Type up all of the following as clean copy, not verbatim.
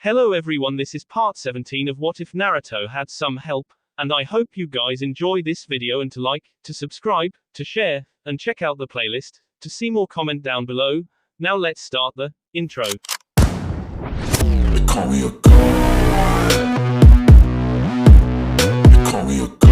Hello everyone, this is part 17 of What If Naruto Had Some Help, and I hope you guys enjoy this video and to like, to subscribe, to share, and check out the playlist, to see more comment down below. Now let's start the intro. They call me a god. They call me a god.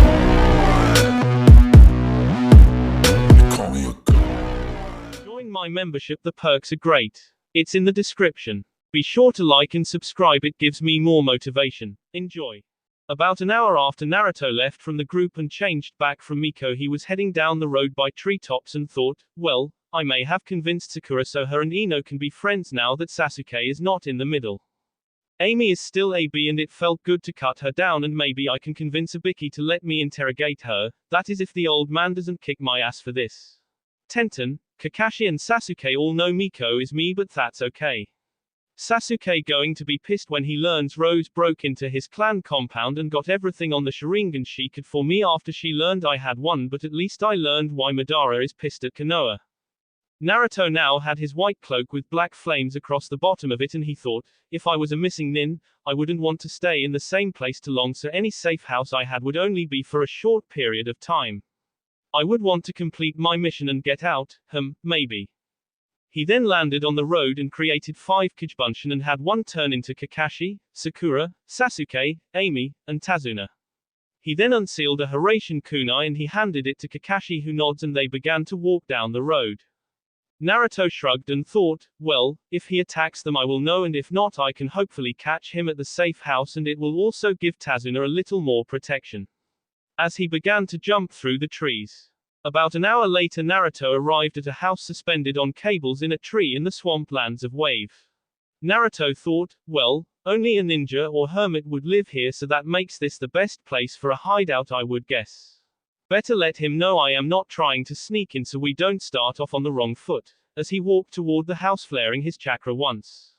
They call me a god. Join my membership, the perks are great. It's in the description. Be sure to like and subscribe, it gives me more motivation. Enjoy. About an hour after Naruto left from the group and changed back from Miko, he was heading down the road by treetops and thought, well, I may have convinced Sakura so her and Ino can be friends now that Sasuke is not in the middle. Amy is still AB and it felt good to cut her down, and maybe I can convince Ibiki to let me interrogate her, that is if the old man doesn't kick my ass for this. Tenten, Kakashi and Sasuke all know Miko is me, but that's okay. Sasuke going to be pissed when he learns Rose broke into his clan compound and got everything on the Sharingan she could for me after she learned I had one, but at least I learned why Madara is pissed at Konoha. Naruto now had his white cloak with black flames across the bottom of it, and he thought, if I was a missing nin, I wouldn't want to stay in the same place too long, so any safe house I had would only be for a short period of time. I would want to complete my mission and get out, maybe. He then landed on the road and created 5 Kijbunshin and had one turn into Kakashi, Sakura, Sasuke, Amy, and Tazuna. He then unsealed a Hiraishin kunai and he handed it to Kakashi, who nods, and they began to walk down the road. Naruto shrugged and thought, well, if he attacks them I will know, and if not I can hopefully catch him at the safe house, and it will also give Tazuna a little more protection. As he began to jump through the trees. About an hour later Naruto arrived at a house suspended on cables in a tree in the swamplands of Wave. Naruto thought, well, only a ninja or hermit would live here, so that makes this the best place for a hideout, I would guess. Better let him know I am not trying to sneak in so we don't start off on the wrong foot. As he walked toward the house flaring his chakra once.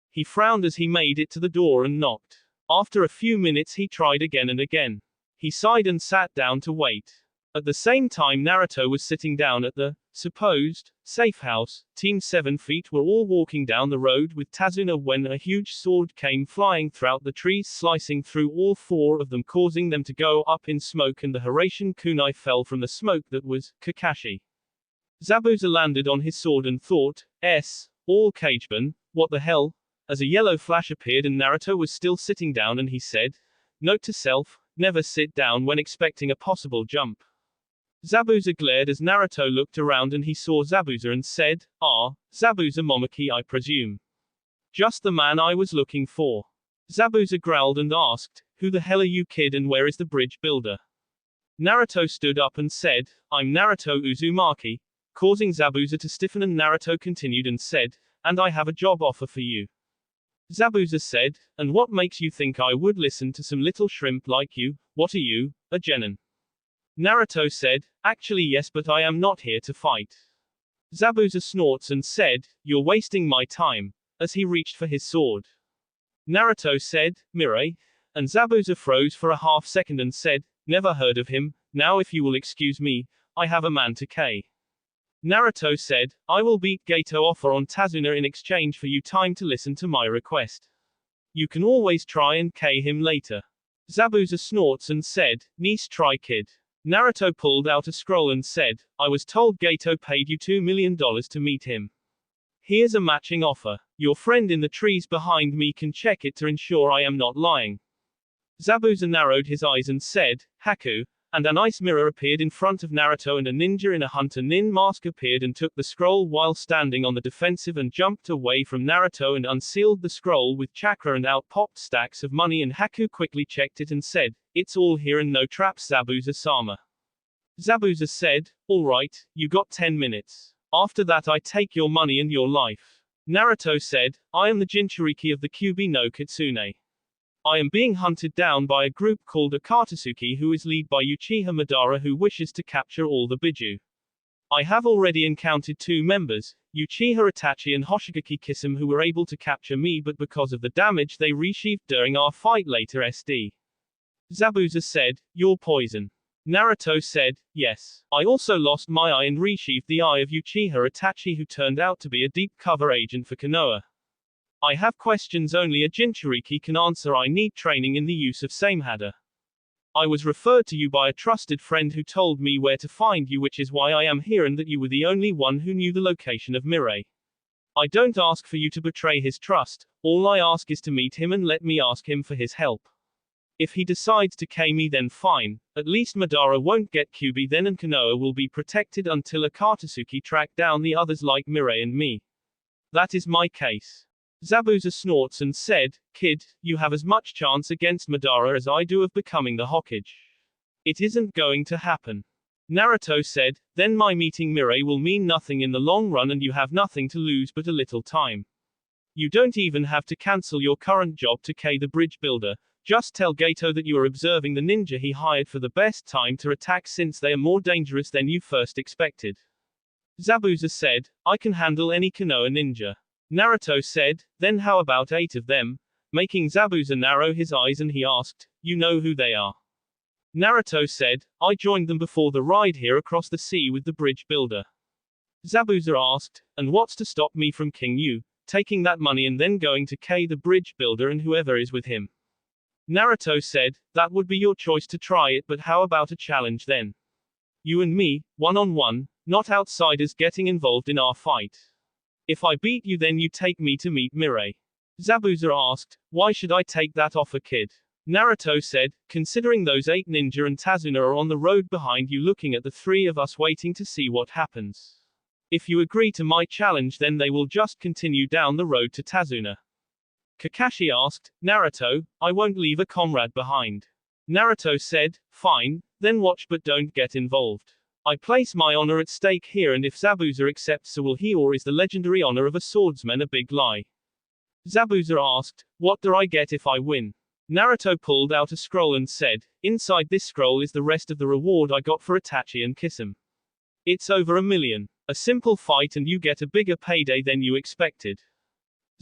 He frowned as he made it to the door and knocked. After a few minutes he tried again and again. He sighed and sat down to wait. At the same time Naruto was sitting down at the supposed safe house. Team 7 feet were all walking down the road with Tazuna when a huge sword came flying throughout the trees, slicing through all 4 of them, causing them to go up in smoke, and the Hiraishin kunai fell from the smoke that was Kakashi. Zabuza landed on his sword and thought, all Kagebun, what the hell? As a yellow flash appeared and Naruto was still sitting down, and he said, note to self, never sit down when expecting a possible jump. Zabuza glared as Naruto looked around and he saw Zabuza and said, Zabuza Momoki, I presume. Just the man I was looking for. Zabuza growled and asked, who the hell are you, kid, and where is the bridge builder? Zabuza stood up and said, I'm Naruto Uzumaki, causing Zabuza to stiffen, and Naruto continued and said, and I have a job offer for you. Zabuza said, and what makes you think I would listen to some little shrimp like you? What are you, a genin? Naruto said, actually yes, but I am not here to fight. Zabuza snorts and said, you're wasting my time, as he reached for his sword. Naruto said, Mirai, and Zabuza froze for a half second and said, never heard of him. Now if you will excuse me, I have a man to K. Naruto said, I will beat Gato offer on Tazuna in exchange for you time to listen to my request. You can always try and K him later. Zabuza snorts and said, nice try, kid. Naruto pulled out a scroll and said, I was told Gato paid you $2 million to meet him. Here's a matching offer. Your friend in the trees behind me can check it to ensure I am not lying. Zabuza narrowed his eyes and said, Haku, and an ice mirror appeared in front of Naruto, and a ninja in a hunter nin mask appeared and took the scroll while standing on the defensive and jumped away from Naruto and unsealed the scroll with chakra, and out popped stacks of money, and Haku quickly checked it and said, it's all here and no traps, Zabuza-sama. Zabuza said, alright, you got 10 minutes. After that I take your money and your life. Naruto said, I am the Jinchuriki of the Kyuubi no Kitsune. I am being hunted down by a group called Akatsuki who is led by Uchiha Madara, who wishes to capture all the Biju. I have already encountered 2 members, Uchiha Itachi and Hoshigaki Kisame, who were able to capture me, but because of the damage they received during our fight later SD. Zabuza said, you're poison. Naruto said, yes. I also lost my eye and received the eye of Uchiha Itachi, who turned out to be a deep cover agent for Konoha. I have questions only a Jinchuriki can answer. I need training in the use of Samehada. I was referred to you by a trusted friend who told me where to find you, which is why I am here, and that you were the only one who knew the location of Mirai. I don't ask for you to betray his trust, all I ask is to meet him and let me ask him for his help. If he decides to K me, then fine, at least Madara won't get Kyuubi then, and Konoha will be protected until Akatsuki track down the others like Mirai and me. That is my case. Zabuza snorts and said, Kid, you have as much chance against Madara as I do of becoming the Hokage. It isn't going to happen. Naruto said, then my meeting Mirai will mean nothing in the long run and you have nothing to lose but a little time. You don't even have to cancel your current job to K the bridge builder, just tell Gato that you are observing the ninja he hired for the best time to attack since they are more dangerous than you first expected. Zabuza said, I can handle any Konoha ninja. Naruto said, then how about 8 of them? Making Zabuza narrow his eyes and he asked, you know who they are? Naruto said, I joined them before the ride here across the sea with the bridge builder. Zabuza asked, and what's to stop me from King Yu, taking that money and then going to K the bridge builder and whoever is with him? Naruto said, that would be your choice to try it, but how about a challenge then? You and me, one-on-one, not outsiders getting involved in our fight. If I beat you, then you take me to meet Mirai. Zabuza asked, why should I take that offer, kid? Naruto said, considering those 8 ninja and Tazuna are on the road behind you looking at the 3 of us waiting to see what happens. If you agree to my challenge, then they will just continue down the road to Tazuna. Kakashi asked, Naruto, I won't leave a comrade behind. Naruto said, fine, then watch but don't get involved. I place my honor at stake here, and if Zabuza accepts, so will he, or is the legendary honor of a swordsman a big lie? Zabuza asked, what do I get if I win? Naruto pulled out a scroll and said, inside this scroll is the rest of the reward I got for Itachi and Kisame. It's over 1 million. A simple fight and you get a bigger payday than you expected.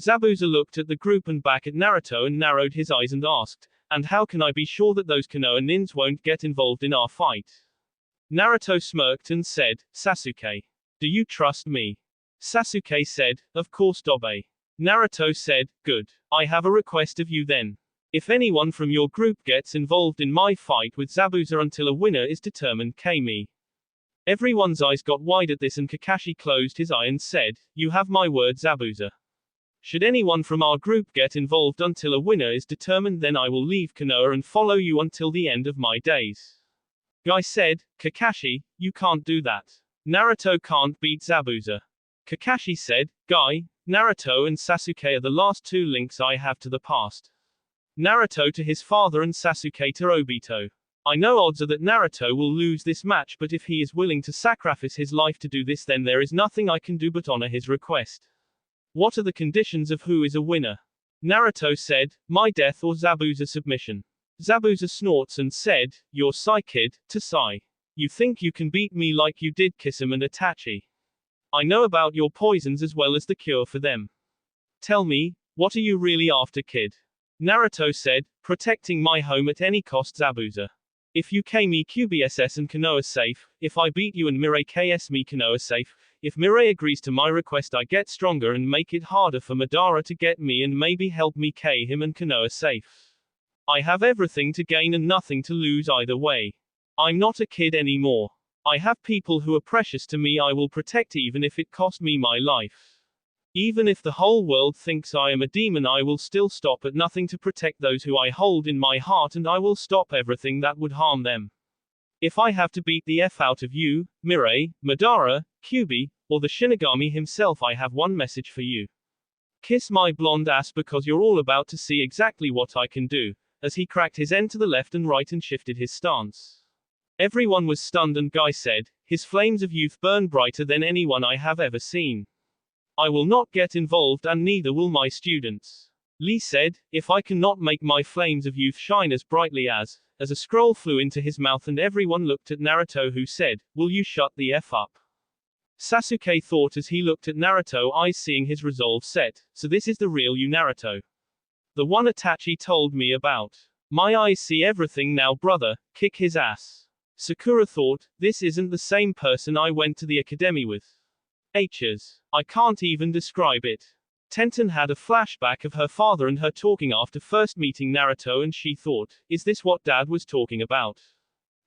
Zabuza looked at the group and back at Naruto and narrowed his eyes and asked, and how can I be sure that those Konoha nins won't get involved in our fight? Naruto smirked and said, Sasuke. Do you trust me? Sasuke said, of course Dobe. Naruto said, good. I have a request of you then. If anyone from your group gets involved in my fight with Zabuza until a winner is determined, K me. Everyone's eyes got wide at this and Kakashi closed his eye and said, you have my word, Zabuza. Should anyone from our group get involved until a winner is determined, then I will leave Konoha and follow you until the end of my days. Guy said, Kakashi, you can't do that. Naruto can't beat Zabuza. Kakashi said, Guy, Naruto and Sasuke are the last 2 links I have to the past. Naruto to his father and Sasuke to Obito. I know odds are that Naruto will lose this match, but if he is willing to sacrifice his life to do this, then there is nothing I can do but honor his request. What are the conditions of who is a winner? Naruto said, my death or Zabuza submission. Zabuza snorts and said, you're Sai kid, to Sai. You think you can beat me like you did Kisame and Itachi? I know about your poisons as well as the cure for them. Tell me, what are you really after, kid? Naruto said, protecting my home at any cost, Zabuza. If you K me QBSS and Konoha safe, if I beat you and Mirai KS me Konoha safe, if Mirai agrees to my request I get stronger and make it harder for Madara to get me and maybe help me K him and Konoha safe. I have everything to gain and nothing to lose either way. I'm not a kid anymore. I have people who are precious to me I will protect even if it cost me my life. Even if the whole world thinks I am a demon, I will still stop at nothing to protect those who I hold in my heart, and I will stop everything that would harm them. If I have to beat the F out of you, Mirai, Madara, Kyuubi, or the Shinigami himself, I have one message for you. Kiss my blonde ass, because you're all about to see exactly what I can do. As he cracked his end to the left and right and shifted his stance. Everyone was stunned and Guy said, his flames of youth burn brighter than anyone I have ever seen. I will not get involved and neither will my students. Lee said, if I cannot make my flames of youth shine as brightly as a scroll flew into his mouth, and everyone looked at Naruto, who said, will you shut the F up? Sasuke thought as he looked at Naruto, eyes seeing his resolve set, so this is the real you, Naruto. The one Itachi told me about. My eyes see everything now, brother, kick his ass. Sakura thought, this isn't the same person I went to the academy with. H's. I can't even describe it. Tenten had a flashback of her father and her talking after first meeting Naruto, and she thought, is this what Dad was talking about?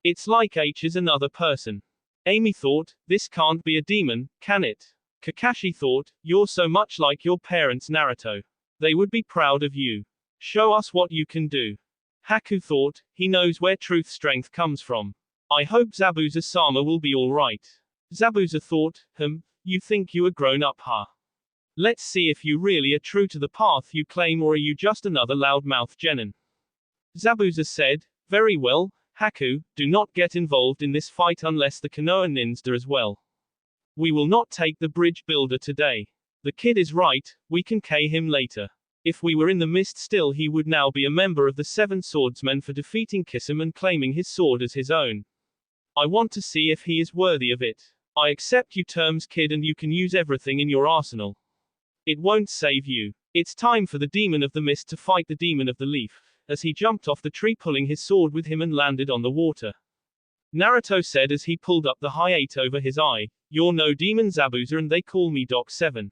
It's like H is another person. Amy thought, this can't be a demon, can it? Kakashi thought, you're so much like your parents, Naruto. They would be proud of you. Show us what you can do. Haku thought, he knows where truth strength comes from. I hope Zabuza-sama will be alright. Zabuza thought, you think you are grown up, huh? Let's see if you really are true to the path you claim, or are you just another loudmouth genin? Zabuza said, very well, Haku, do not get involved in this fight unless the Konoha nins do as well. We will not take the bridge builder today. The kid is right, we can K him later. If we were in the mist still, he would now be a member of the Seven Swordsmen for defeating Kisame and claiming his sword as his own. I want to see if he is worthy of it. I accept you terms, kid, and you can use everything in your arsenal. It won't save you. It's time for the demon of the mist to fight the demon of the leaf, as he jumped off the tree pulling his sword with him and landed on the water. Naruto said as he pulled up the high 8 over his eye, you're no demon, Zabuza, and they call me Doc 7.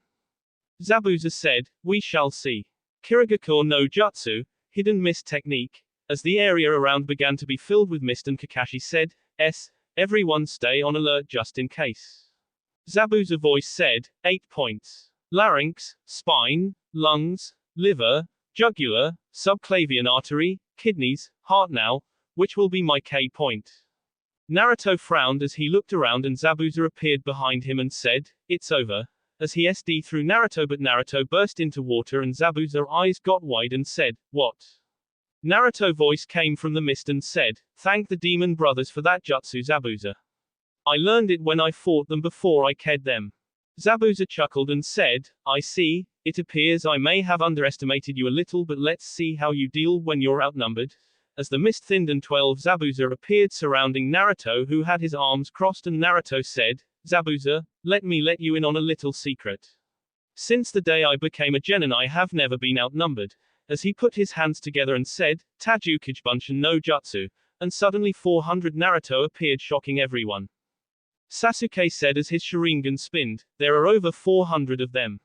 Zabuza said, we shall see. Kirigakure no Jutsu, hidden mist technique. As the area around began to be filled with mist and Kakashi said, everyone stay on alert just in case. Zabuza voice said, 8 points. Larynx, spine, lungs, liver, jugular, subclavian artery, kidneys, heart now, which will be my K point. Naruto frowned as he looked around and Zabuza appeared behind him and said, it's over. As he SD through Naruto, but Naruto burst into water and Zabuza's eyes got wide and said, what? Naruto voice came from the mist and said, thank the demon brothers for that jutsu, Zabuza. I learned it when I fought them before I ked them. Zabuza chuckled and said, I see, it appears I may have underestimated you a little, but let's see how you deal when you're outnumbered. As the mist thinned and 12 Zabuza appeared surrounding Naruto, who had his arms crossed, and Naruto said, Zabuza, let me let you in on a little secret. Since the day I became a genin, I have never been outnumbered. As he put his hands together and said, Tajukijbunshin no Jutsu, and suddenly 400 Naruto appeared, shocking everyone. Sasuke said as his Sharingan spinned, there are over 400 of them.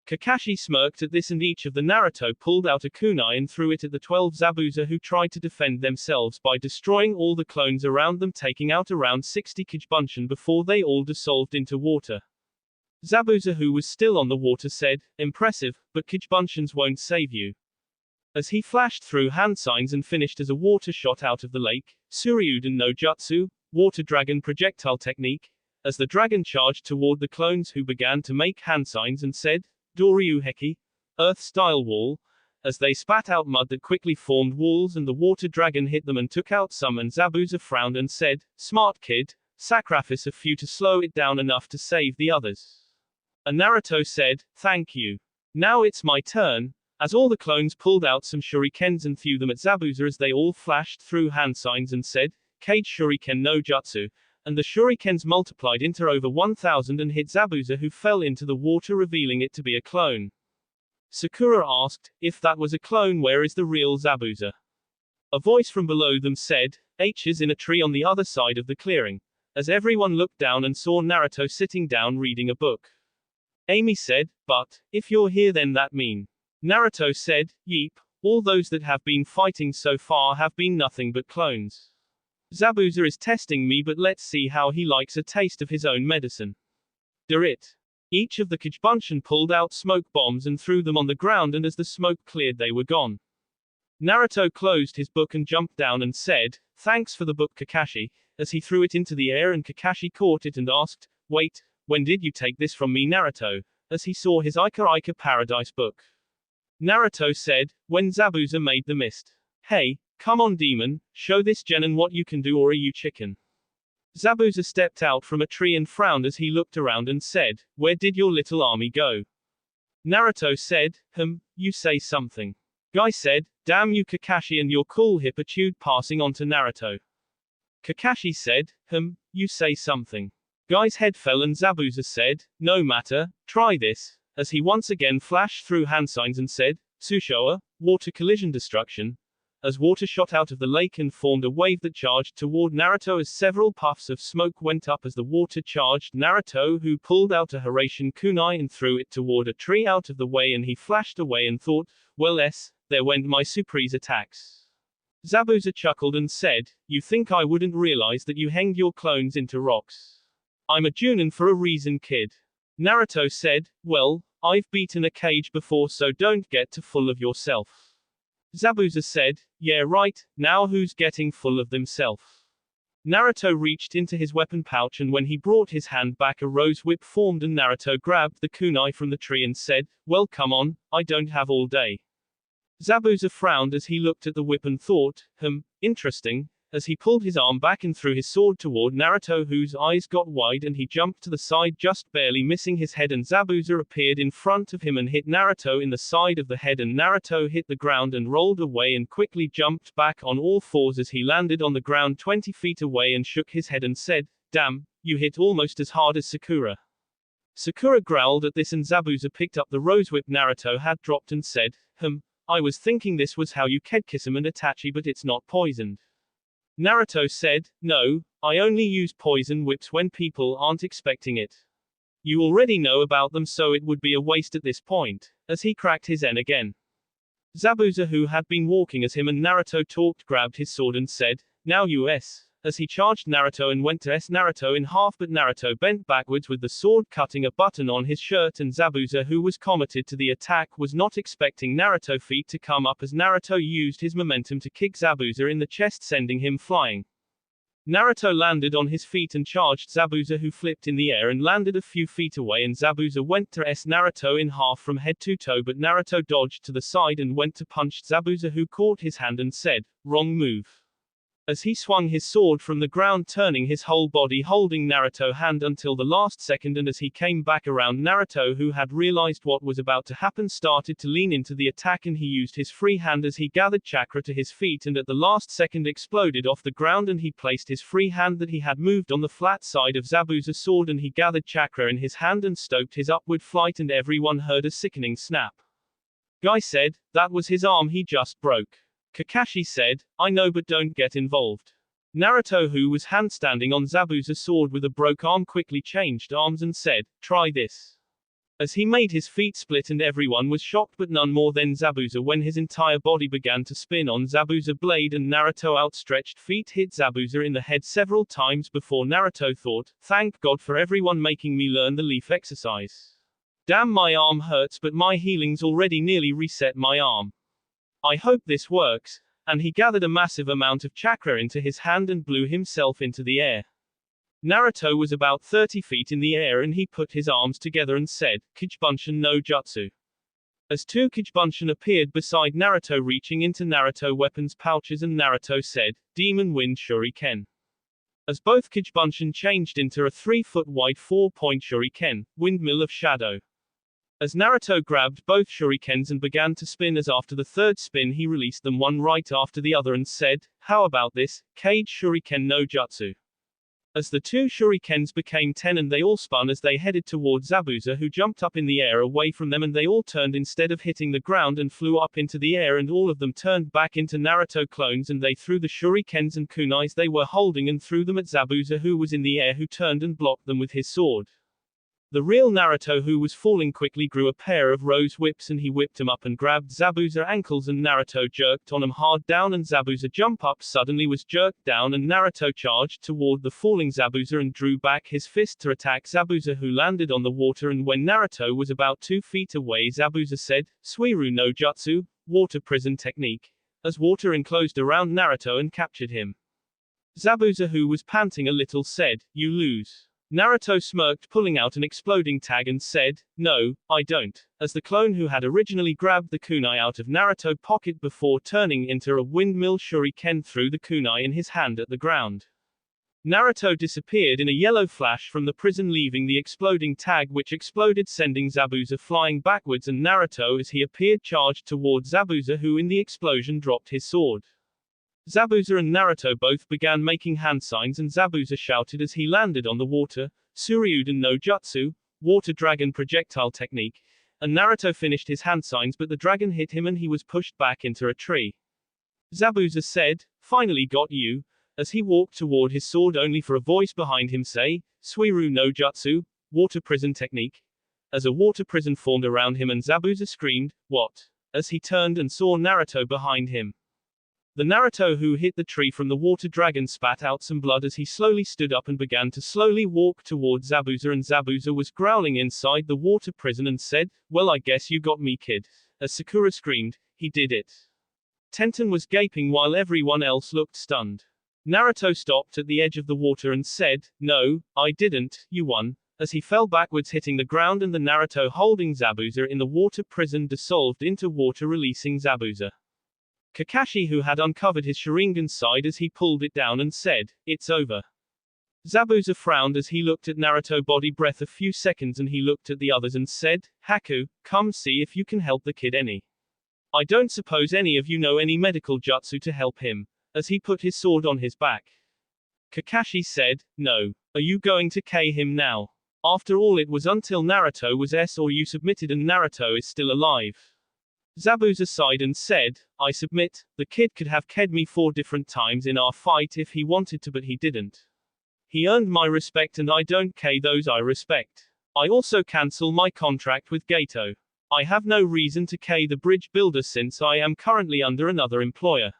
Kakashi smirked at this, and each of the Naruto pulled out a kunai and threw it at the 12 Zabuza, who tried to defend themselves by destroying all the clones around them, taking out around 60 Kijbunshin before they all dissolved into water. Zabuza, who was still on the water, said, impressive, but Kijbunshins won't save you. As he flashed through hand signs and finished as a water shot out of the lake, Suryuden no Jutsu, water dragon projectile technique, as the dragon charged toward the clones, who began to make hand signs and said, Doryu Heki, Earth-style wall, as they spat out mud that quickly formed walls, and the water dragon hit them and took out some, and Zabuza frowned and said, smart kid, sacrifice a few to slow it down enough to save the others. And Naruto said, thank you. Now it's my turn, as all the clones pulled out some shurikens and threw them at Zabuza as they all flashed through hand signs and said, Kage Shuriken no Jutsu, and the shurikens multiplied into over 1,000 and hit Zabuza, who fell into the water, revealing it to be a clone. Sakura asked, if that was a clone, where is the real Zabuza? A voice from below them said, H is in a tree on the other side of the clearing. As everyone looked down and saw Naruto sitting down reading a book. Amy said, but, if you're here then that mean. Naruto said, yeep, all those that have been fighting so far have been nothing but clones. Zabuza is testing me, but let's see how he likes a taste of his own medicine. It. Each of the Kijbunshin pulled out smoke bombs and threw them on the ground, and as the smoke cleared they were gone. Naruto closed his book and jumped down and said, thanks for the book, Kakashi, as he threw it into the air, and Kakashi caught it and asked, wait, when did you take this from me, Naruto? As he saw his Ika Ika Paradise book. Naruto said, when Zabuza made the mist. Hey, come on demon, show this genin what you can do, or are you chicken? Zabuza stepped out from a tree and frowned as he looked around and said, where did your little army go? Naruto said, you say something. Guy said, damn you Kakashi and your cool hip attitude, passing on to Naruto. Kakashi said, you say something. Guy's head fell and Zabuza said, no matter, try this, as he once again flashed through hand signs and said, Sushoa, water collision destruction. as water shot out of the lake and formed a wave that charged toward Naruto as several puffs of smoke went up as the water charged Naruto, who pulled out a Hiraishin kunai and threw it toward a tree out of the way, and he flashed away and thought, well there went my surprise attacks. Zabuza chuckled and said, you think I wouldn't realize that you hanged your clones into rocks? I'm a Junin for a reason, kid. Naruto said, well, I've beaten a cage before, so don't get too full of yourself. Zabuza said, yeah right, now who's getting full of themself? Naruto reached into his weapon pouch, and when he brought his hand back, a rose whip formed, and Naruto grabbed the kunai from the tree and said, well come on, I don't have all day. Zabuza frowned as he looked at the whip and thought, interesting, as he pulled his arm back and threw his sword toward Naruto, whose eyes got wide and he jumped to the side, just barely missing his head, and Zabuza appeared in front of him and hit Naruto in the side of the head, and Naruto hit the ground and rolled away and quickly jumped back on all fours as he landed on the ground 20 feet away and shook his head and said, damn, you hit almost as hard as Sakura. Sakura growled at this, and Zabuza picked up the rose whip Naruto had dropped and said, I was thinking this was how you kiss him and Itachi, but it's not poisoned. Naruto said, no, I only use poison whips when people aren't expecting it. You already know about them, so it would be a waste at this point, as he cracked his N again. Zabuza, who had been walking as him and Naruto talked, grabbed his sword and said, now you as he charged Naruto and went to Naruto in half, but Naruto bent backwards with the sword, cutting a button on his shirt, and Zabuza, who was committed to the attack, was not expecting Naruto's feet to come up as Naruto used his momentum to kick Zabuza in the chest, sending him flying. Naruto landed on his feet and charged Zabuza, who flipped in the air and landed a few feet away, and Zabuza went to Naruto in half from head to toe, but Naruto dodged to the side and went to punch Zabuza, who caught his hand and said, wrong move. As he swung his sword from the ground, turning his whole body, holding Naruto's hand until the last second, and as he came back around, Naruto, who had realized what was about to happen, started to lean into the attack, and he used his free hand as he gathered chakra to his feet, and at the last second exploded off the ground, and he placed his free hand that he had moved on the flat side of Zabuza's sword, and he gathered chakra in his hand and stoked his upward flight, and everyone heard a sickening snap. Guy said, that was his arm he just broke. Kakashi said, I know, but don't get involved. Naruto, who was handstanding on Zabuza's sword with a broke arm, quickly changed arms and said, try this. As he made his feet split, and everyone was shocked, but none more than Zabuza, when his entire body began to spin on Zabuza's blade, and Naruto's outstretched feet hit Zabuza in the head several times before Naruto thought, thank God for everyone making me learn the leaf exercise. Damn, my arm hurts, but my healing's already nearly reset my arm. I hope this works, and he gathered a massive amount of chakra into his hand and blew himself into the air. Naruto was about 30 feet in the air, and he put his arms together and said, Kichibunshin no Jutsu. As two Kichibunshin appeared beside Naruto, reaching into Naruto weapons pouches, and Naruto said, Demon Wind Shuriken. As both Kichibunshin changed into a 3-foot wide 4-point Shuriken, Windmill of Shadow. As Naruto grabbed both shurikens and began to spin, as after the third spin he released them one right after the other and said, how about this, Cage Shuriken no Jutsu. As the two shurikens became 10 and they all spun as they headed toward Zabuza, who jumped up in the air away from them, and they all turned instead of hitting the ground and flew up into the air, and all of them turned back into Naruto clones, and they threw the shurikens and kunais they were holding and threw them at Zabuza, who was in the air, who turned and blocked them with his sword. The real Naruto, who was falling, quickly grew a pair of rose whips, and he whipped him up and grabbed Zabuza's ankles, and Naruto jerked on him hard down, and Zabuza jump up suddenly was jerked down, and Naruto charged toward the falling Zabuza and drew back his fist to attack Zabuza, who landed on the water, and when Naruto was about 2 feet away, Zabuza said, Suiru no Jutsu, water prison technique, as water enclosed around Naruto and captured him. Zabuza, who was panting a little, said, you lose. Naruto smirked, pulling out an exploding tag, and said, no, I don't, as the clone who had originally grabbed the kunai out of Naruto's pocket before turning into a windmill shuriken threw the kunai in his hand at the ground. Naruto disappeared in a yellow flash from the prison, leaving the exploding tag, which exploded, sending Zabuza flying backwards, and Naruto, as he appeared, charged toward Zabuza, who in the explosion dropped his sword. Zabuza and Naruto both began making hand signs, and Zabuza shouted as he landed on the water, Suryuden no Jutsu, water dragon projectile technique, and Naruto finished his hand signs, but the dragon hit him and he was pushed back into a tree. Zabuza said, finally got you, as he walked toward his sword only for a voice behind him say, Suiru no Jutsu, water prison technique. As a water prison formed around him and Zabuza screamed, what? As he turned and saw Naruto behind him. The Naruto who hit the tree from the water dragon spat out some blood as he slowly stood up and began to slowly walk toward Zabuza, and Zabuza was growling inside the water prison and said, well, I guess you got me, kid. As Sakura screamed, he did it. Tenten was gaping while everyone else looked stunned. Naruto stopped at the edge of the water and said, no, I didn't, you won. As he fell backwards hitting the ground and the Naruto holding Zabuza in the water prison dissolved into water releasing Zabuza. Kakashi who had uncovered his Sharingan sighed as he pulled it down and said, it's over. Zabuza frowned as he looked at Naruto body breath a few seconds and he looked at the others and said, Haku, come see if you can help the kid any. I don't suppose any of you know any medical jutsu to help him, as he put his sword on his back. Kakashi said, no. Are you going to K him now? After all it was until Naruto was S or you submitted and Naruto is still alive. Zabuza sighed and said, I submit, the kid could have K'd me 4 different times in our fight if he wanted to but he didn't. He earned my respect and I don't K those I respect. I also cancel my contract with Gato. I have no reason to K the bridge builder since I am currently under another employer.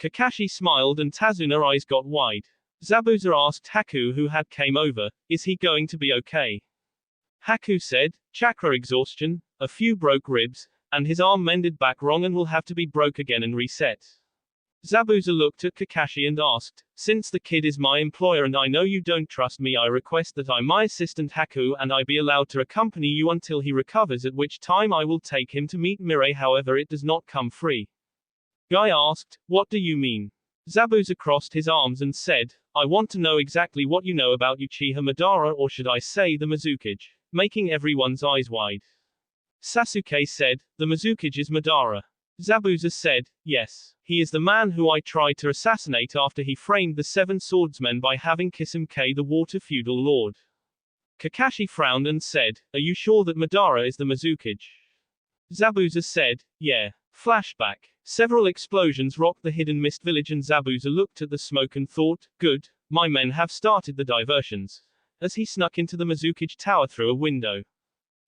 Kakashi smiled and Tazuna's eyes got wide. Zabuza asked Haku who had came over, is he going to be okay? Haku said, chakra exhaustion, a few broke ribs, and his arm mended back wrong and will have to be broke again and reset. Zabuza looked at Kakashi and asked, since the kid is my employer and I know you don't trust me, I request that I my assistant Haku and I be allowed to accompany you until he recovers, at which time I will take him to meet Mirai, however it does not come free. Guy asked, what do you mean? Zabuza crossed his arms and said, I want to know exactly what you know about Uchiha Madara, or should I say the Mizukage, making everyone's eyes wide. Sasuke said, the Mizukage is Madara. Zabuza said, yes. He is the man who I tried to assassinate after he framed the 7 swordsmen by having Kisame the water feudal lord. Kakashi frowned and said, are you sure that Madara is the Mizukage? Zabuza said, yeah. Flashback. Several explosions rocked the hidden mist village and Zabuza looked at the smoke and thought, good, my men have started the diversions. As he snuck into the Mizukage tower through a window.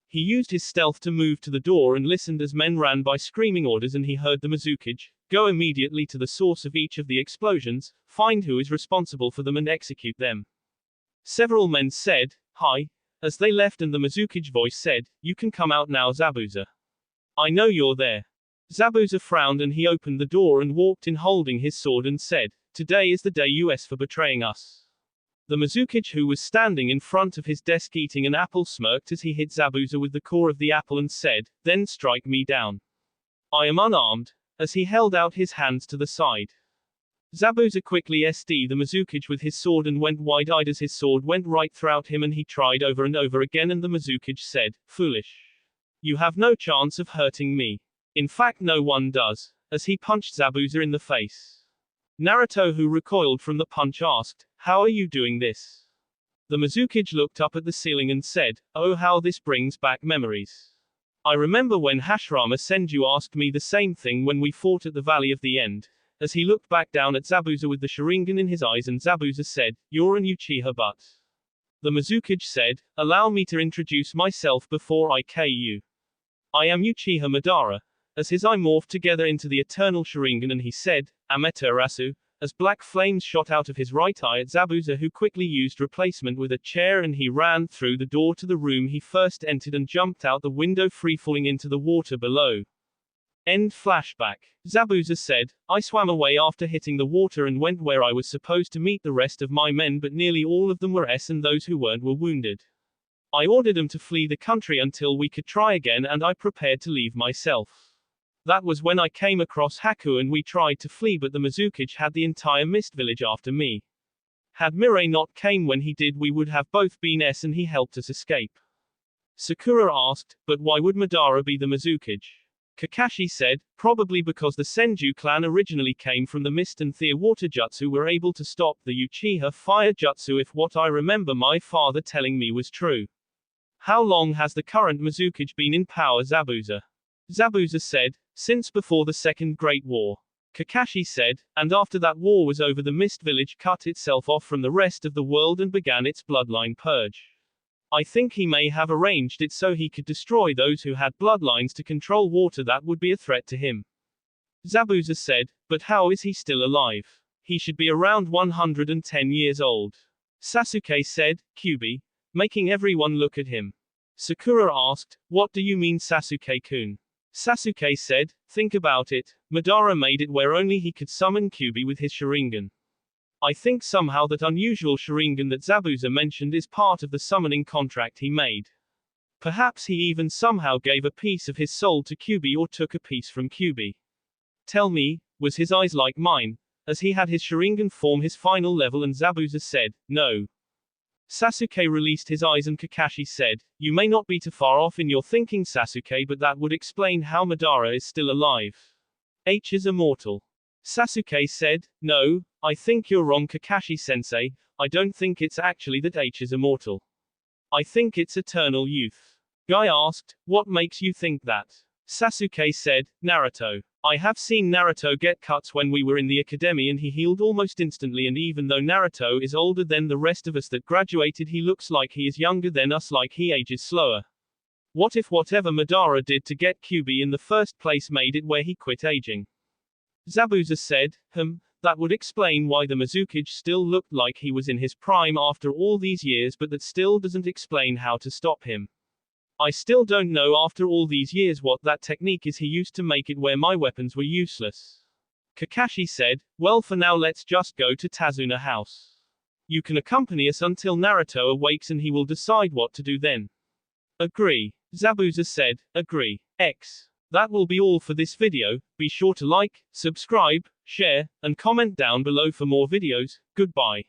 He used his stealth to move to the door and listened as men ran by screaming orders, and he heard the Mizukage, go immediately to the source of each of the explosions, find who is responsible for them and execute them. Several men said, hi, as they left and the Mizukage voice said, you can come out now Zabuza. I know you're there. Zabuza frowned and he opened the door and walked in holding his sword and said, today is the day US for betraying us. The Mizukage who was standing in front of his desk eating an apple smirked as he hit Zabuza with the core of the apple and said, then strike me down. I am unarmed, as he held out his hands to the side. Zabuza quickly SD the Mizukage with his sword and went wide-eyed as his sword went right throughout him and he tried over and over again and the Mizukage said, foolish. You have no chance of hurting me. In fact no one does, as he punched Zabuza in the face. Naruto who recoiled from the punch asked, how are you doing this? The Mizukage looked up at the ceiling and said, oh how this brings back memories. I remember when Hashirama Senju asked me the same thing when we fought at the Valley of the End, as he looked back down at Zabuza with the Sharingan in his eyes and Zabuza said, you're an Uchiha but. The Mizukage said, allow me to introduce myself before I K you. I am Uchiha Madara. As his eye morphed together into the eternal Sharingan and he said, Amaterasu, as black flames shot out of his right eye at Zabuza who quickly used replacement with a chair and he ran through the door to the room he first entered and jumped out the window free-falling into the water below. End flashback. Zabuza said, I swam away after hitting the water and went where I was supposed to meet the rest of my men but nearly all of them were S and those who weren't were wounded. I ordered them to flee the country until we could try again and I prepared to leave myself. That was when I came across Haku and we tried to flee but the Mizukage had the entire mist village after me. Had Mirai not came when he did we would have both been S and he helped us escape. Sakura asked, but why would Madara be the Mizukage? Kakashi said, probably because the Senju clan originally came from the mist and Thea water jutsu were able to stop the Uchiha fire jutsu if what I remember my father telling me was true. How long has the current Mizukage been in power Zabuza? Zabuza said, since before the Second Great War. Kakashi said, and after that war was over, the Mist Village cut itself off from the rest of the world and began its bloodline purge. I think he may have arranged it so he could destroy those who had bloodlines to control water that would be a threat to him. Zabuza said, but how is he still alive? He should be around 110 years old. Sasuke said, Kyuubi, making everyone look at him. Sakura asked, what do you mean, Sasuke-kun? Sasuke said, think about it, Madara made it where only he could summon Kyuubi with his Sharingan. I think somehow that unusual Sharingan that Zabuza mentioned is part of the summoning contract he made. Perhaps he even somehow gave a piece of his soul to Kyuubi or took a piece from Kyuubi. Tell me, was his eyes like mine, as he had his Sharingan form his final level? And Zabuza said, no. Sasuke released his eyes and Kakashi said, you may not be too far off in your thinking, Sasuke, but that would explain how Madara is still alive. H is immortal. Sasuke said, no, I think you're wrong, Kakashi-sensei, I don't think it's actually that H is immortal. I think it's eternal youth. Guy asked, what makes you think that? Sasuke said, Naruto. I have seen Naruto get cuts when we were in the academy and he healed almost instantly, and even though Naruto is older than the rest of us that graduated, he looks like he is younger than us, like he ages slower. What if whatever Madara did to get Kyuubi in the first place made it where he quit aging? Zabuza said, that would explain why the Mizukage still looked like he was in his prime after all these years, but that still doesn't explain how to stop him. I still don't know after all these years what that technique is he used to make it where my weapons were useless. Kakashi said, well, for now let's just go to Tazuna house. You can accompany us until Naruto awakes and he will decide what to do then. Agree. Zabuza said, agree. X. That will be all for this video. Be sure to like, subscribe, share, and comment down below for more videos. Goodbye.